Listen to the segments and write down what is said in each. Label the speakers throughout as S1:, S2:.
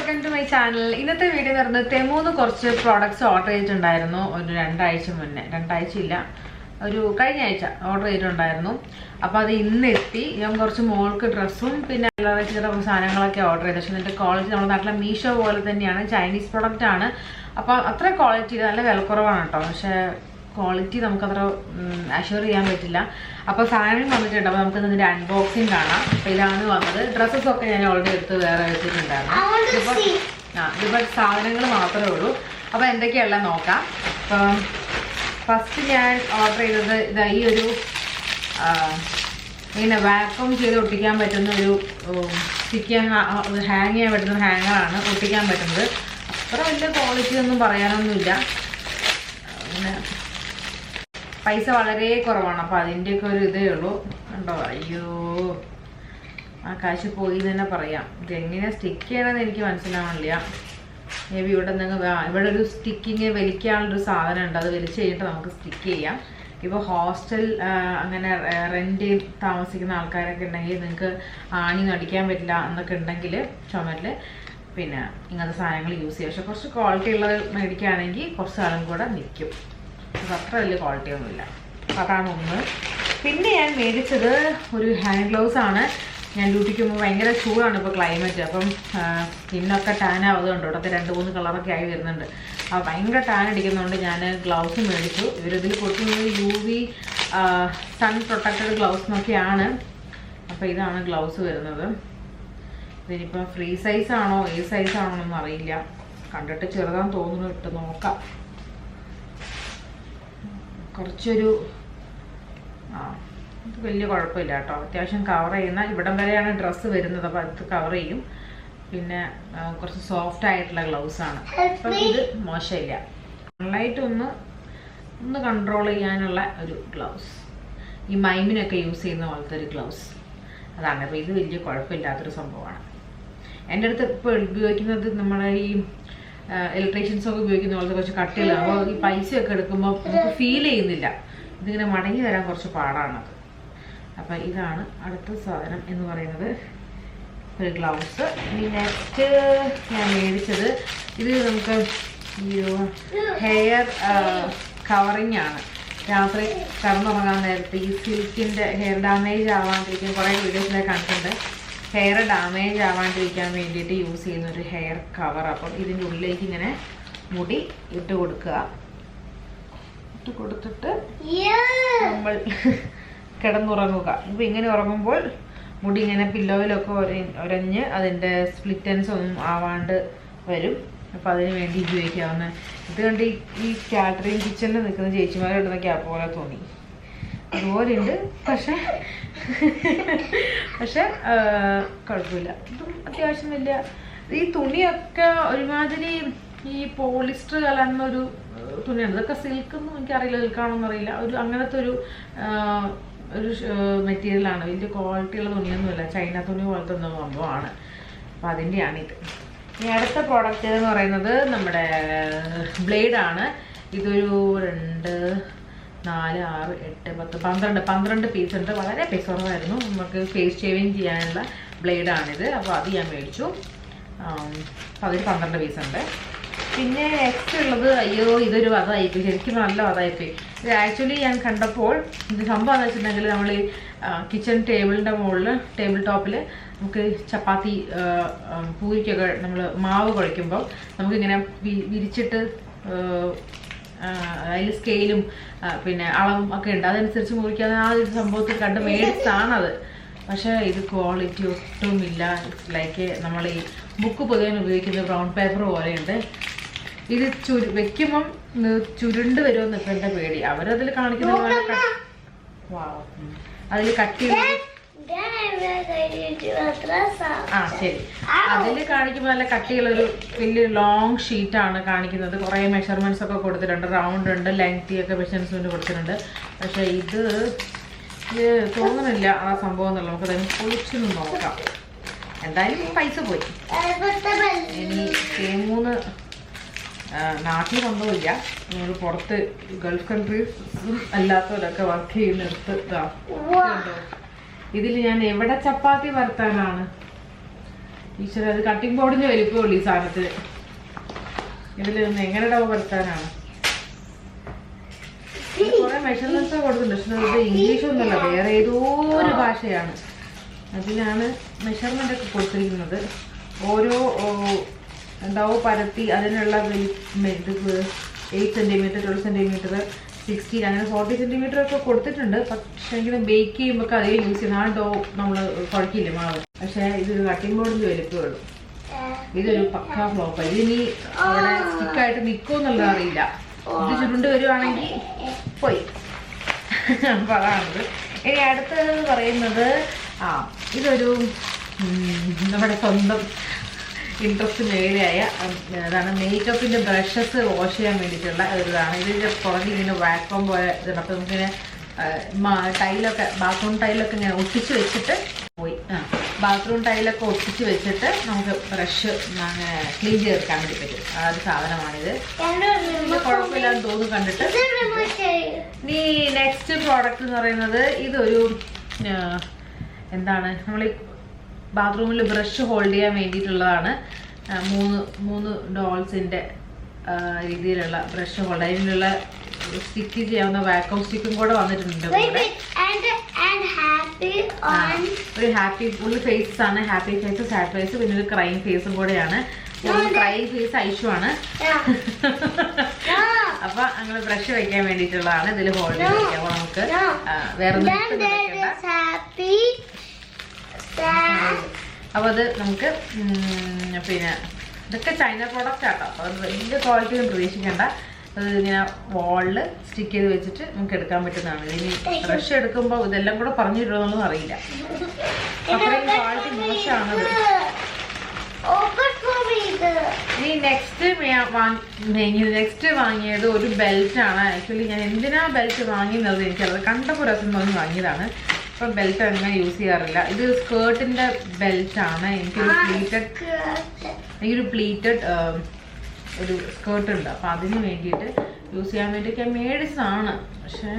S1: Welcome to my channel. ഇന്നത്തെ video എന്ന് പറയുന്നത് തെമൂന്ന് കുറച്ച് പ്രോഡക്ട്സ് ഓർഡർ ചെയ്തിട്ടുണ്ടായിരുന്നു. ഒരു രണ്ടാഴ്ച മുന്നേ, രണ്ടാഴ്ചയില്ല, ഒരു കഴിഞ്ഞ ആഴ്ച ഓർഡർ ചെയ്തിട്ടുണ്ടായിരുന്നു. അപ്പോൾ അത് ഇന്ന് എത്തി. ഞാൻ കുറച്ച് മോൾക്ക് ഡ്രസ്സും പിന്നെ അല്ലാതെ ചില സാധനങ്ങളൊക്കെ ഓർഡർ ചെയ്തു. പക്ഷേ എന്നിട്ട് ക്വാളിറ്റി നമ്മുടെ നാട്ടിലെ മീഷോ പോലെ തന്നെയാണ്, ചൈനീസ് പ്രൊഡക്റ്റ് ആണ്. അപ്പോൾ അത്ര ക്വാളിറ്റി നല്ല വിലക്കുറവാണ് കേട്ടോ. പക്ഷേ ക്വാളിറ്റി നമുക്കത്ര അഷ്യൂർ ചെയ്യാൻ പറ്റില്ല. അപ്പോൾ സാധനം വന്നിട്ടുണ്ട്. അപ്പോൾ നമുക്ക് ഇതിൻ്റെ അൺബോക്സിങ് കാണാം. അപ്പോൾ ഇതാണ് വന്നത്. ഡ്രസ്സസൊക്കെ ഞാൻ ഓൾറെഡി എടുത്ത് വേറെ വെച്ചിട്ടുണ്ടായിരുന്നു. ഇതിപ്പോൾ സാധനങ്ങൾ മാത്രമേ ഉള്ളൂ. അപ്പോൾ എന്തൊക്കെയുള്ളത് നോക്കാം. അപ്പം ഫസ്റ്റ് ഞാൻ ഓർഡർ ചെയ്തത് ഇതാ ഈ ഒരു ഇങ്ങനെ വാക്വം ചെയ്ത് ഒട്ടിക്കാൻ പറ്റുന്ന ഒരു ഹാങ് ചെയ്യാൻ പറ്റുന്ന ഹാങ്ങറാണ്. ഒട്ടിക്കാൻ പറ്റുന്നത് അത്ര വലിയ ക്വാളിറ്റി ഒന്നും പറയാനൊന്നുമില്ല. പിന്നെ പൈസ വളരെ കുറവാണ്. അപ്പോൾ അതിൻ്റെയൊക്കെ ഒരു ഇതേ ഉള്ളൂ. കണ്ടോ, അയ്യോ ആ കാശ് പോയി എന്ന് തന്നെ പറയാം. ഇതെങ്ങനെ സ്റ്റിക്ക് ചെയ്യണമെന്ന് എനിക്ക് മനസ്സിലാവണില്ല. മേ ബി ഇവിടെ ഒരു സ്റ്റിക്കിങ് വലിക്കാനുള്ളൊരു സാധനം ഉണ്ട്. അത് വലിച്ച് കഴിഞ്ഞിട്ട് നമുക്ക് സ്റ്റിക്ക് ചെയ്യാം. ഇപ്പോൾ ഹോസ്റ്റൽ അങ്ങനെ റെൻറ്റ് താമസിക്കുന്ന ആൾക്കാരൊക്കെ ഉണ്ടെങ്കിൽ നിങ്ങൾക്ക് ആണി നടിക്കാൻ പറ്റില്ല എന്നൊക്കെ ഉണ്ടെങ്കിൽ ചുമരിൽ പിന്നെ ഇങ്ങനത്തെ സാധനങ്ങൾ യൂസ് ചെയ്യാം. പക്ഷെ കുറച്ച് ക്വാളിറ്റി ഉള്ളത് മേടിക്കുകയാണെങ്കിൽ കുറച്ച് കാലം കൂടെ നിൽക്കും. അത് അത്ര വലിയ ക്വാളിറ്റി ഒന്നുമില്ല. അതാണ് ഒന്ന്. പിന്നെ ഞാൻ മേടിച്ചത് ഒരു ഹാൻഡ് ഗ്ലൗസ് ആണ്. ഞാൻ ഡ്യൂട്ടിക്ക് പോകുമ്പോൾ ഭയങ്കര ചൂടാണ് ഇപ്പോൾ ക്ലൈമറ്റ്. അപ്പം സ്കിന്നൊക്കെ ടാൻ ആവുന്നുണ്ട്. ഇവിടുത്തെ 2-3 കളറൊക്കെ ആയി വരുന്നുണ്ട്. അപ്പോൾ ഭയങ്കര ടാൻ അടിക്കുന്നതുകൊണ്ട് ഞാൻ ഗ്ലൗസ് മേടിച്ചു. ഇവരിതിൽ കൊടുക്കുന്നത് UV സൺ പ്രൊട്ടക്റ്റഡ് ഗ്ലൗസ് എന്നൊക്കെയാണ്. അപ്പോൾ ഇതാണ് ഗ്ലൗസ് വരുന്നത്. ഇതിനിപ്പോൾ ഫ്രീ സൈസാണോ ഏത് സൈസാണോ എന്നൊന്നും അറിയില്ല. കണ്ടിട്ട് ചെറുതാന്ന് തോന്നുന്നു. ഇട്ട് നോക്കാം. കുറച്ചൊരു ഇത് വലിയ കുഴപ്പമില്ല കേട്ടോ. അത്യാവശ്യം കവർ ചെയ്യുന്ന ഇവിടം വരെയാണ് ഡ്രസ്സ് വരുന്നത്. അപ്പോൾ അത് കവർ ചെയ്യും. പിന്നെ കുറച്ച് സോഫ്റ്റ് ആയിട്ടുള്ള ഗ്ലൗസാണ്. അപ്പം ഇത് മോശമില്ല. സൺലൈറ്റ് ഒന്ന് കൺട്രോൾ ചെയ്യാനുള്ള ഒരു ഗ്ലൗസ്. ഈ മൈമിനൊക്കെ യൂസ് ചെയ്യുന്ന പോലത്തെ ഒരു ഗ്ലൗസ് അതാണ്. അപ്പോൾ ഇത് വലിയ കുഴപ്പമില്ലാത്തൊരു സംഭവമാണ്. എൻ്റെ അടുത്ത് ഇപ്പോൾ ഉപയോഗിക്കുന്നത് നമ്മളെ ഈ ഇലക്ട്രീഷ്യൻസൊക്കെ ഉപയോഗിക്കുന്ന പോലത്തെ കുറച്ച് കട്ടികളാണ്. അപ്പോൾ ഈ പൈസയൊക്കെ എടുക്കുമ്പോൾ നമുക്ക് ഫീൽ ചെയ്യുന്നില്ല. ഇതിങ്ങനെ മടങ്ങി വരാൻ കുറച്ച് പാടാണത്. അപ്പം ഇതാണ് അടുത്ത സാധനം എന്ന് പറയുന്നത്, ഒരു ഗ്ലൗസ്. ഇനി നെക്സ്റ്റ് ഞാൻ മേടിച്ചത് ഇത് നമുക്ക് ഈ ഹെയർ കവറിങ് ആണ്. രാത്രി കിടന്നുറങ്ങാൻ നേരത്തെ ഈ സിൽക്കിൻ്റെ ഹെയർ ഡാമേജ് ആവാണ്ടിരിക്കാൻ കുറേ വീഡിയോസിലൊക്കെ കണ്ടിട്ടുണ്ട്. ഹെയർ ഡാമേജ് ആവാണ്ടിരിക്കാൻ വേണ്ടിയിട്ട് യൂസ് ചെയ്യുന്ന ഒരു ഹെയർ കവർ. അപ്പം ഇതിൻ്റെ ഉള്ളിലേക്ക് ഇങ്ങനെ മുടി ഇട്ട് കൊടുക്കുക. ഇട്ട് കൊടുത്തിട്ട് നമ്മൾ കിടന്നുറങ്ങുക. ഇപ്പം ഇങ്ങനെ ഉറങ്ങുമ്പോൾ മുടി ഇങ്ങനെ പില്ലോയിലൊക്കെ ഉരഞ്ഞ് അതിൻ്റെ സ്പ്ലിറ്റൻസ് ഒന്നും ആവാണ്ട് വരും. അപ്പം അതിന് വേണ്ടി ഉപയോഗിക്കാവുന്ന ഇത് കണ്ട് ഈ കാറ്ററിംഗ് കിച്ചണിൽ നിൽക്കുന്ന ചേച്ചിമാരിടുന്ന ക്യാപ്പ് പോലെ തോന്നി. അതുപോലെ ഉണ്ട്. പക്ഷെ കുഴപ്പമില്ല. ഇതും അത്യാവശ്യം വലിയ ഈ തുണിയൊക്കെ ഒരുമാതിരി ഈ പോളിസ്റ്റർ കലർന്നൊരു തുണിയാണ്. ഇതൊക്കെ സിൽക്കൊന്നും എനിക്കറിയില്ല, സിൽക്കാണോന്ന് അറിയില്ല. ഒരു അങ്ങനത്തെ ഒരു മെറ്റീരിയലാണ്. വലിയ ക്വാളിറ്റിയുള്ള തുണിയൊന്നുമില്ല. ചൈന തുണി പോലത്തെ ഒന്നും സംഭവമാണ്. അപ്പം അതിൻ്റെയാണിത്. ഇനി അടുത്ത പ്രോഡക്റ്റ് എന്ന് പറയുന്നത് നമ്മുടെ ബ്ലേഡാണ്. ഇതൊരു 2, 4, 6, 8, 10, 12 പീസ് ഉണ്ട്. വളരെ പൈസ കുറവായിരുന്നു. നമുക്ക് ഫേസ് ഷേവിങ് ചെയ്യാനുള്ള ബ്ലേഡാണിത്. അപ്പോൾ അത് ഞാൻ മേടിച്ചു. അപ്പോൾ അതിൽ 12 പീസ് ഉണ്ട്. പിന്നെ നെക്സ്റ്റ് ഉള്ളത്, അയ്യോ ഇതൊരു വധമായിപ്പോയി. ശരിക്കും നല്ല വധമായിപ്പോയി. ഇത് ആക്ച്വലി ഞാൻ കണ്ടപ്പോൾ ഇത് സംഭവം എന്ന് വെച്ചിട്ടുണ്ടെങ്കിൽ നമ്മൾ ഈ കിച്ചൺ ടേബിളിൻ്റെ മുകളിൽ ടേബിൾ ടോപ്പിൽ നമുക്ക് ചപ്പാത്തി പൂരിക്കൊക്കെ നമ്മൾ മാവ് കുഴയ്ക്കുമ്പോൾ നമുക്കിങ്ങനെ വിരിച്ചിട്ട് അതിൽ സ്കെയിലും പിന്നെ അളവും ഒക്കെ ഉണ്ട്. അതനുസരിച്ച് മുറിക്കാതെ ആ ഒരു സംഭവത്തിൽ കണ്ട് മേടിച്ചാണത്. പക്ഷേ ഇത് ക്വാളിറ്റി ഒട്ടുമില്ല. ലൈക്ക് നമ്മൾ ഈ ബുക്ക് പൊതുവെ ഉപയോഗിക്കുന്ന ബ്രൗൺ പേപ്പർ പോലെയുണ്ട്. ഇത് വെക്കുമ്പം ചുരുണ്ട് വരുമെന്ന് നിൽക്കേണ്ട പേടി. അവരതിൽ കാണിക്കുന്ന അതിൽ കട്ടി ശരി അതിൽ കാണിക്കുമ്പോൾ നല്ല കട്ടിയുള്ളൊരു വലിയ ലോങ് ഷീറ്റാണ് കാണിക്കുന്നത്. കുറേ മെഷർമെൻറ്റ്സ് ഒക്കെ കൊടുത്തിട്ടുണ്ട്. റൗണ്ട് ഉണ്ട്, ലെങ്തി ഒക്കെ മെഷർമെൻറ്റ്സ് കൊടുത്തിട്ടുണ്ട്. പക്ഷേ ഇത് തോന്നുന്നില്ല ആ സംഭവം എന്നുള്ള. നമുക്കതിന് പൊളിച്ചൊന്ന് നോക്കാം. എന്തായാലും പൈസ പോയി. ഇനി T3 നാട്ടിൽ കൊണ്ടുപോയില്ല. നമ്മൾ പുറത്ത് ഗൾഫ് കൺട്രീസ് അല്ലാത്തവരൊക്കെ വർക്ക് ചെയ്യുന്നിടത്ത് ഇതിൽ ഞാൻ എവിടെ ചപ്പാത്തി വറുത്താനാണ് ടീച്ചർ അത് കട്ടിംഗ് ബോർഡിന്റെ വലിപ്പമുള്ളൂ ഈ സാധനത്തിന്. ഇതിൽ നിന്ന് എങ്ങനെ വരുത്താനാണ്? കുറെ മെഷർമെന്റ്സ് കൊടുക്കുന്നുണ്ട്, പക്ഷെ ഇത് ഇംഗ്ലീഷ് ഒന്നുമല്ല, വേറെ ഏതോ ഒരു ഭാഷയാണ്. അതിലാണ് മെഷർമെന്റ് ഒക്കെ കൊടുത്തിരിക്കുന്നത്. ഓരോ എന്താവോ പരത്തി അതിനുള്ള 8 സെന്റിമീറ്റർ, 12 സെന്റിമീറ്റർ, 16 അങ്ങനെ 40 സെന്റിമീറ്റർ ഒക്കെ കൊടുത്തിട്ടുണ്ട്. പക്ഷെ എങ്കിലും ബേക്ക് ചെയ്യുമ്പോൾ അതേ യൂസ് ചെയ്യുന്ന ആ ഡോ നമ്മൾ കുഴക്കില്ല മാവ്. പക്ഷെ ഇതൊരു കട്ടിംഗ് ബോർഡിന്റെ വലിപ്പമേ ഉള്ളൂ. ഇതൊരു പക്കാ ഫ്ലോപ്പ്. ഇതിനി അവിടെ സ്റ്റിക്കായിട്ട് നിൽക്കുമെന്നുള്ളത് അറിയില്ല. ഇത് ചുരുണ്ട് വരുവാണെങ്കിൽ പോയി. അപ്പൊ അതാണത്. ഇനി അടുത്തത് പറയുന്നത് ഇതൊരു നമ്മുടെ സ്വന്തം ഇൻട്രസ്റ്റ് മേഖലയായ അതാണ് മേക്കപ്പിന്റെ ബ്രഷസ് വാഷ് ചെയ്യാൻ വേണ്ടിയിട്ടുള്ള ഒരിതാണ്. ഇത് പുറകെ ഇങ്ങനെ വാക്വം പോലെ ഇതാണ്. അപ്പൊ നമുക്കിങ്ങനെ ടൈലൊക്കെ ബാത്റൂം ടൈലൊക്കെ ഇങ്ങനെ ഒട്ടിച്ച് വെച്ചിട്ട് ബാത്റൂം ടൈലൊക്കെ ഒട്ടിച്ച് വെച്ചിട്ട് നമുക്ക് ബ്രഷ് അങ്ങനെ ക്ലീൻ ചെയ്തെടുക്കാൻ വേണ്ടി പറ്റും. ആ ഒരു സാധനമാണിത്. കുഴപ്പമില്ലാന്ന് തോന്നുന്നു കണ്ടിട്ട്. ഇനി നെക്സ്റ്റ് പ്രോഡക്റ്റ് എന്ന് പറയുന്നത് ഇതൊരു എന്താണ്, നമ്മൾ ഈ ബാത്റൂമിൽ ബ്രഷ് ഹോൾഡ് ചെയ്യാൻ വേണ്ടിയിട്ടുള്ളതാണ്. മൂന്ന് ഡോൾസിന്റെ രീതിയിലുള്ള ബ്രഷ് ഹോൾഡ്. അതിനുള്ള സ്റ്റിക്ക് ചെയ്യാവുന്ന വാക്വം സ്റ്റിക്കും കൂടെ വന്നിട്ടുണ്ട്. ഒരു ഹാപ്പി ഫുൾ ഫേസസ് ആണ്. ഹാപ്പി ഫേസ്, സാഡ് ഫേസ്, പിന്നെ ഒരു ക്രൈം ഫേസും കൂടെയാണ്. ക്രൈം ഫേസ് ഐഷുവാണ്. അപ്പൊ അങ്ങനെ ബ്രഷ് വെക്കാൻ വേണ്ടിയിട്ടുള്ളതാണ്. ഇതിൽ ഹോൾഡ് ചെയ്ത് വെക്കാം. നമുക്ക് വേറെ അപ്പൊ അത് നമുക്ക് പിന്നെ ഇതൊക്കെ ചൈന പ്രോഡക്റ്റ് ആട്ടോ. അപ്പൊ അത് വലിയ ക്വാളിറ്റി ഒന്നും പ്രതീക്ഷിക്കേണ്ട. അത് ഇങ്ങനെ വാളില് സ്റ്റിക്ക് ചെയ്ത് വെച്ചിട്ട് നമുക്ക് എടുക്കാൻ പറ്റുന്നതാണ്. ഇനി ബ്രഷ് എടുക്കുമ്പോൾ ഇതെല്ലാം കൂടെ പറഞ്ഞിട്ടുള്ളതൊന്നും അറിയില്ല. അത്രയും ക്വാളിറ്റി മോശമാണത്. ഇനി നെക്സ്റ്റ് വാങ്ങിയത് ഒരു ബെൽറ്റ് ആണ്. ആക്ച്വലി ഞാൻ എന്തിനാ ബെൽറ്റ് വാങ്ങിയത് എനിക്കത് കണ്ടപ്പോൾ രസം തോന്നി വാങ്ങിയതാണ്. ഇപ്പം ബെൽറ്റ് അങ്ങനെ യൂസ് ചെയ്യാറില്ല. ഇത് സ്കേർട്ടിന്റെ ബെൽറ്റ് ആണ്. എനിക്കൊരു പ്ലീറ്റഡ് ഒരു സ്കേർട്ട് ഉണ്ട്. അപ്പം അതിന് വേണ്ടിയിട്ട് യൂസ് ചെയ്യാൻ വേണ്ടിയിട്ട് മേടിച്ചതാണ്. പക്ഷേ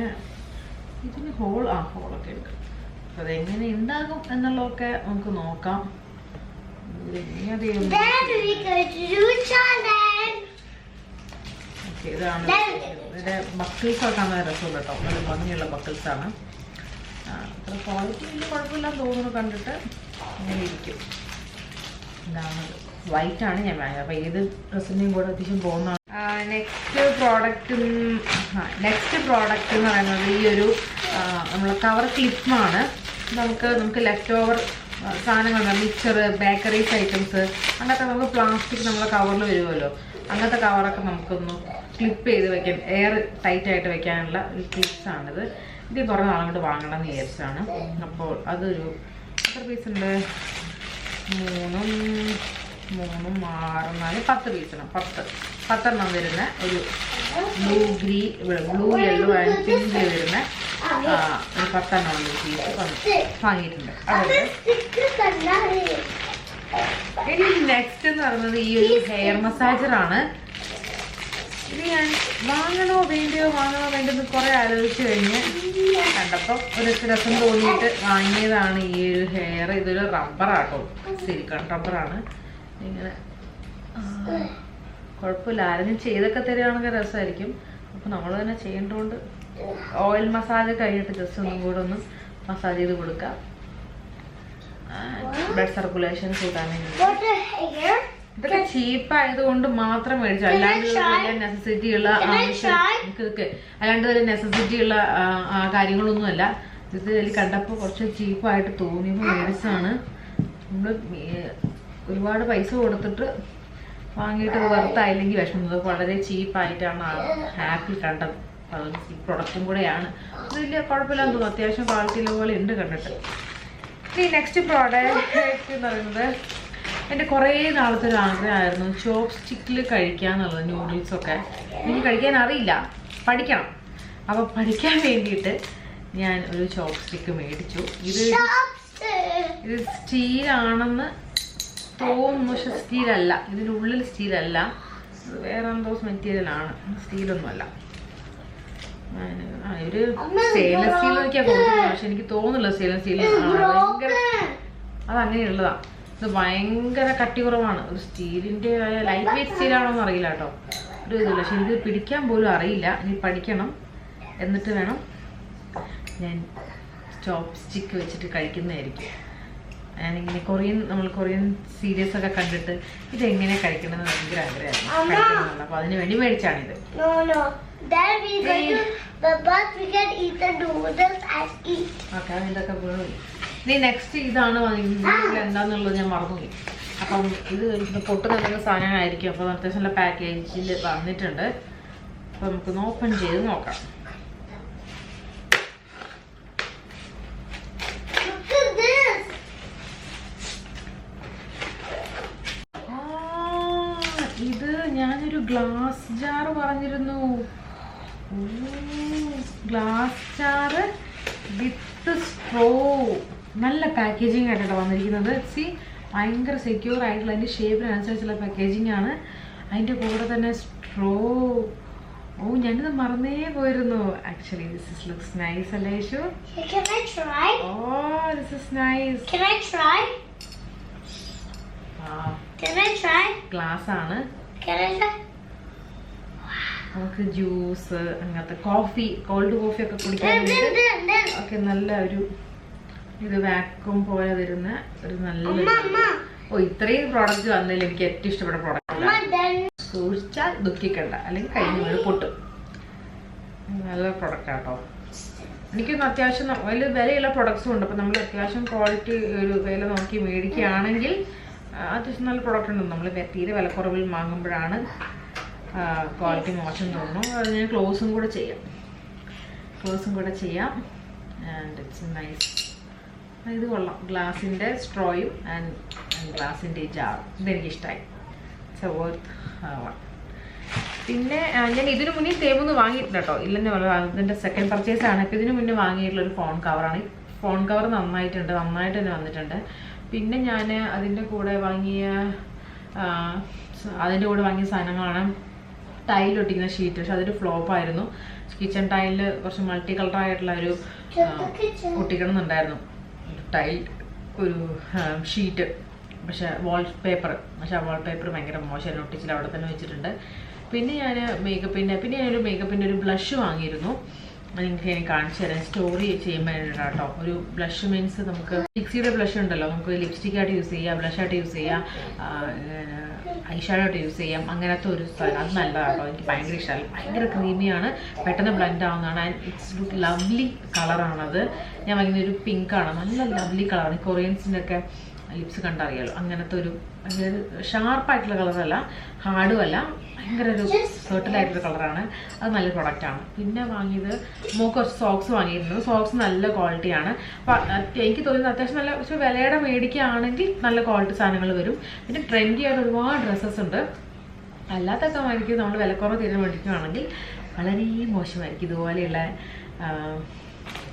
S1: ഇതിന് ഹോളൊക്കെ ഉണ്ട്. അപ്പം അതെങ്ങനെ ഉണ്ടാകും എന്നുള്ളതൊക്കെ നമുക്ക് നോക്കാം. ഇതാണ് ഇതിന്റെ ബക്കിൾസ് ഒക്കെ ആണ് രസമുള്ള കേട്ടോ. നല്ല ഭംഗിയുള്ള ബക്കിൾസ് ആണ്. അത്ര ക്വാളിറ്റി വലിയ കുഴപ്പമില്ലാന്ന് തോന്നുന്നു കണ്ടിട്ട്. അങ്ങനെ ഇരിക്കും. ഇതാണത്. വൈറ്റ് ആണ് ഞാൻ വാങ്ങിയത്. അപ്പൊ ഏത് ഡ്രസ്സിന്റെയും കൂടെ അത്യാവശ്യം പോകുന്നതാണ്. നെക്സ്റ്റ് പ്രോഡക്റ്റ് എന്ന് പറയുന്നത് ഈ ഒരു നമ്മളെ കവർ ക്ലിപ്പാണ്. നമുക്ക് ലെഫ്റ്റ് ഓവർ സാധനങ്ങളുണ്ട്, മിക്സർ, ബേക്കറീസ് ഐറ്റംസ്, അങ്ങനത്തെ നമുക്ക് പ്ലാസ്റ്റിക് നമ്മളെ കവറിൽ വരുമല്ലോ. അങ്ങനത്തെ കവറൊക്കെ നമുക്കൊന്ന് ക്ലിപ്പ് ചെയ്ത് വെക്കാൻ, എയർ ടൈറ്റ് ആയിട്ട് വെക്കാനുള്ള ഒരു ക്ലിപ്സാണിത്. ഇത് കുറേ നാളും കൊണ്ട് വാങ്ങണം എന്ന് വിചാരിച്ചാണ്. അപ്പോൾ അതൊരു എത്ര പീസ് ഉണ്ട്? 3, 6, 4, 10 പീസാണ്. 10 വരുന്ന ഒരു ബ്ലൂ യെല്ലോ ആൻഡ് പിങ്ക് വരുന്ന ഒരു 10 പീസ് വാങ്ങിയിട്ടുണ്ട്. ഇനി നെക്സ്റ്റ് എന്ന് പറയുന്നത് ഈ ഒരു ഹെയർ മസാജറാണ്. ഇത് ഞാൻ വാങ്ങണോ വേണ്ടെന്ന് കുറെ ആലോചിച്ച് കഴിഞ്ഞ് കണ്ടപ്പോൾ ഒരു രസം തോന്നിയിട്ട് വാങ്ങിയതാണ് ഈ ഒരു ഹെയർ. ഇതൊരു റബ്ബറാട്ടോ, സിലിക്കൺ റബ്ബറാണ്. ഇങ്ങനെ കുഴപ്പമില്ല, ആരെങ്കിലും ചെയ്തൊക്കെ തരികയാണെങ്കിൽ രസമായിരിക്കും. അപ്പം നമ്മൾ തന്നെ ചെയ്യേണ്ടതുകൊണ്ട് ഓയിൽ മസാജ് കഴിഞ്ഞിട്ട് ജസ്റ്റ് ഒന്നും കൂടെ ഒന്ന് മസാജ് ചെയ്ത് കൊടുക്കാം. ബ്ലഡ് സർക്കുലേഷൻ കൂട്ടാൻ വേണ്ടി. ഇതൊക്കെ ചീപ്പായതുകൊണ്ട് മാത്രം മേടിച്ചു. അല്ലാണ്ട് നെസസിറ്റി ഉള്ള നെസസിറ്റി ഉള്ള കാര്യങ്ങളൊന്നുമല്ല. ഇത് കണ്ടപ്പോൾ കുറച്ച് ചീപ്പായിട്ട് തോന്നിയപ്പോൾ മേടിച്ചാണ്. നമ്മൾ ഒരുപാട് പൈസ കൊടുത്തിട്ട് വാങ്ങിയിട്ട് വെറുത്തായില്ലെങ്കിൽ വിഷമത്. വളരെ ചീപ്പായിട്ടാണ് ഹാപ്പി കണ്ടത്. ഈ പ്രൊഡക്റ്റും കൂടെയാണ്. ഇത് വലിയ കുഴപ്പമില്ലാന്ന് തോന്നുന്നു. അത്യാവശ്യം ക്വാളിറ്റി പോലെ ഉണ്ട് കണ്ടിട്ട്. ഈ നെക്സ്റ്റ് പ്രോഡക്റ്റ് എന്ന് പറയുന്നത് എൻ്റെ കുറേ നാളത്തെ ഒരു ആഗ്രഹമായിരുന്നു ചോപ്പ് സ്റ്റിക്കിൽ കഴിക്കാന്നുള്ളത്. നൂഡിൽസൊക്കെ എനിക്ക് കഴിക്കാൻ അറിയില്ല, പഠിക്കണം. അപ്പോൾ പഠിക്കാൻ വേണ്ടിയിട്ട് ഞാൻ ഒരു ചോപ്പ് സ്റ്റിക്ക് മേടിച്ചു. ഇത് സ്റ്റീലാണെന്ന് തോന്നുന്നു, പക്ഷെ സ്റ്റീലല്ല. ഇതിൻ്റെ ഉള്ളിൽ സ്റ്റീലല്ല, വേറെ എന്തോ മെറ്റീരിയലാണ്, സ്റ്റീലൊന്നുമല്ല. ഒരു സ്റ്റെയിൻലെസ് സ്റ്റീൽ നോക്കിയാൽ കൊടുക്കുന്നത്, പക്ഷെ എനിക്ക് തോന്നുന്നില്ല സ്റ്റെയിൻലെസ് സ്റ്റീൽ ഭയങ്കര അതങ്ങനെയുള്ളതാണ്. ഇത് ഭയങ്കര കട്ടി കുറവാണ്. ഒരു സ്റ്റീലിൻ്റെ ലൈറ്റ് വെയിറ്റ് സ്റ്റീലാണോ എന്ന് അറിയില്ല കേട്ടോ, ഒരു ഇതില്ല. പക്ഷെ എനിക്ക് പിടിക്കാൻ പോലും അറിയില്ല. ഇനി പഠിക്കണം, എന്നിട്ട് വേണം ഞാൻ ചോപ്പ് സ്റ്റിക്ക് വെച്ചിട്ട് കഴിക്കുന്നതായിരിക്കും. ഞാനിങ്ങനെ കൊറിയൻ സീരീസ് ഒക്കെ കണ്ടിട്ട് ഇതെങ്ങനെ കഴിക്കണമെന്ന് ഭയങ്കര ആഗ്രഹമായിരുന്നു. അപ്പൊ അതിന് വേണ്ടി മേടിച്ചാണിത്. ഇതൊക്കെ വീണു. ഇനി നെക്സ്റ്റ് ഇതാണ് എന്താന്നുള്ളത് ഞാൻ മറന്നുപോയി. അപ്പം ഇത് പൊട്ട് നല്ല സാധനമായിരിക്കും. അപ്പോൾ അത്യാവശ്യം നല്ല പാക്കേജിൽ വന്നിട്ടുണ്ട്. അപ്പം നമുക്കൊന്ന് ഓപ്പൺ ചെയ്ത് നോക്കാം. ഇത് ഞാനൊരു ഗ്ലാസ് ജാർ പറഞ്ഞിരുന്നു. ഗ്ലാസ് ജാർ വിത്ത് സ്ട്രോ. നല്ല പാക്കേജിങ് ആയിട്ടാണ് വന്നിരിക്കുന്നത്. സി ഭയങ്കര സെക്യൂർ ആയിട്ടുള്ള അതിൻ്റെ ഷേപ്പിനനുസരിച്ചുള്ള പാക്കേജിങ് ആണ്. അതിൻ്റെ കൂടെ തന്നെ സ്ട്രോ. ഞാനിത് മറന്നേ പോയിരുന്നു. ആക്ച്വലി ദിസ് ലുക്സ് നൈസ് അല്ലേ Yesu? This is nice. Glass ആണ്. നമുക്ക് ജ്യൂസ്, അങ്ങനത്തെ കോഫി, കോൾഡ് കോഫി ഒക്കെ കുടിക്കാൻ ഒക്കെ നല്ല ഒരു ഇത് വാക്യൂം പോലെ വരുന്ന ഒരു നല്ല ഇത്രയും പ്രോഡക്റ്റ് വന്നതിൽ എനിക്ക് ഏറ്റവും ഇഷ്ടപ്പെട്ട പ്രോഡക്റ്റ്. സൂക്ഷിച്ചാൽ ദുഃഖിക്കണ്ട, അല്ലെങ്കിൽ കഴിഞ്ഞ പൊട്ടും. നല്ല പ്രൊഡക്റ്റ് ആട്ടോ. എനിക്കൊന്ന് അത്യാവശ്യം വലിയ വിലയുള്ള പ്രൊഡക്ട്സും ഉണ്ട്. അപ്പം നമ്മൾ അത്യാവശ്യം ക്വാളിറ്റി ഒരു വില നോക്കി മേടിക്കുകയാണെങ്കിൽ അത്യാവശ്യം നല്ല പ്രൊഡക്റ്റ് ഉണ്ട്. നമ്മൾ തീരെ വിലക്കുറവിൽ വാങ്ങുമ്പോഴാണ് ക്വാളിറ്റി മോശം തോന്നുന്നു. അത് ഞാൻ ക്ലോസും കൂടെ ചെയ്യാം. And it's nice. ഇത് കൊള്ളാം. ഗ്ലാസിൻ്റെ സ്ട്രോയും ആൻഡ് ഗ്ലാസിൻ്റെ ജാർ ഇതെനിക്കിഷ്ടമായി. It's a worth one. പിന്നെ ഞാൻ ഇതിനു മുന്നേ തേമൊന്ന് വാങ്ങിയിട്ടുണ്ട് കേട്ടോ. ഇല്ലെന്ന് ഇതിൻ്റെ സെക്കൻഡ് പർച്ചേസ് ആണ്. ഇപ്പോൾ ഇതിന് മുന്നേ വാങ്ങിയിട്ടുള്ളൊരു ഫോൺ കവറാണ്. ഈ ഫോൺ കവർ നന്നായിട്ട് തന്നെ വന്നിട്ടുണ്ട്. പിന്നെ ഞാൻ അതിൻ്റെ കൂടെ വാങ്ങിയ സാധനങ്ങളാണ് ടൈൽ ഒട്ടിക്കുന്ന ഷീറ്റ്. പക്ഷെ അതൊരു ഫ്ലോപ്പായിരുന്നു. കിച്ചൺ ടൈലിൽ കുറച്ച് മൾട്ടി കളറായിട്ടുള്ള ഒരു ഒട്ടിക്കണമെന്നുണ്ടായിരുന്നു ടൈൽ, ഒരു ഷീറ്റ്. പക്ഷെ ആ വാൾ പേപ്പർ ഭയങ്കര മോശമായിരുന്നു. ഒട്ടിച്ചിൽ അവിടെ തന്നെ വെച്ചിട്ടുണ്ട്. പിന്നെ ഞാൻ ഞാനൊരു മേക്കപ്പിൻ്റെ ഒരു ബ്ലഷ് വാങ്ങിയിരുന്നു. നിങ്ങൾക്ക് ഞാൻ കാണിച്ചു തരാം. സ്റ്റോറി ചെയ്യുമ്പോൾ കേട്ടോ. ഒരു ബ്ലഷ് മീൻസ് നമുക്ക് ഫിക്സിയുടെ ബ്ലഷ് ഉണ്ടല്ലോ, നമുക്ക് ലിപ്സ്റ്റിക് ആയിട്ട് യൂസ് ചെയ്യാം, ബ്ലഷായിട്ട് യൂസ് ചെയ്യാം, ഐഷാഡോ ആയിട്ട് യൂസ് ചെയ്യാം. അങ്ങനത്തെ ഒരു സാധനം. അത് നല്ലതാണ് കേട്ടോ. എനിക്ക് ഭയങ്കര ഇഷ്ടമായി. ഭയങ്കര ക്രീമിയാണ്, പെട്ടെന്ന് ബ്ലെൻഡ് ആവുന്നതാണ്. ആൻഡ് ഇറ്റ്സ് ലുക്ക് ലവ്ലി കളറാണത്. ഞാൻ വാങ്ങിയ ഒരു പിങ്കാണ്, നല്ല ലവ്ലി കളറാണ്. കൊറിയൻസിൻ്റെ ഒക്കെ ലിപ്സ് കണ്ടറിയാലോ, അങ്ങനത്തെ ഒരു അതായത് ഷാർപ്പായിട്ടുള്ള കളറല്ല, ഹാർഡും അല്ല, ഭയങ്കര ഒരു സെർട്ടിലായിട്ടൊരു കളറാണ്. അത് നല്ല പ്രൊഡക്റ്റാണ്. പിന്നെ വാങ്ങിയത് കുറച്ച് സോക്സ് വാങ്ങിയിരുന്നു. സോക്സ് നല്ല ക്വാളിറ്റിയാണ്. എനിക്ക് തോന്നുന്നത് അത്യാവശ്യം നല്ല പക്ഷേ വിലയുടെ മേടിക്കുകയാണെങ്കിൽ നല്ല ക്വാളിറ്റി സാധനങ്ങൾ വരും. പിന്നെ ട്രെൻഡി ആയിട്ട് ഒരുപാട് ഡ്രസ്സസ് ഉണ്ട്. അല്ലാത്തൊക്കെ വാങ്ങിക്കും നമ്മൾ വിലക്കുറവ് തീരെ മേടിക്കുകയാണെങ്കിൽ വളരെ മോശമായിരിക്കും. ഇതുപോലെയുള്ള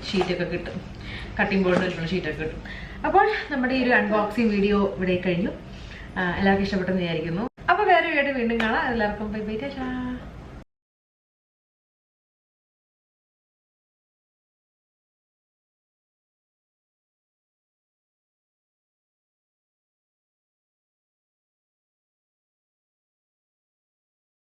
S1: ഷീറ്റൊക്കെ കിട്ടും, കട്ടിംഗ് ബോർഡ് വെച്ചിട്ടുള്ള ഷീറ്റൊക്കെ കിട്ടും. അപ്പോൾ നമ്മുടെ ഈ ഒരു അൺബോക്സിങ് വീഡിയോ ഇവിടെ കഴിഞ്ഞു. എല്ലാവർക്കും ഇഷ്ടപ്പെട്ടെന്ന് വിചാരിക്കുന്നു. അപ്പോൾ വേറെ വീഡിയോ വീണ്ടും കാണാം. എല്ലാവർക്കും ബൈ ബൈ.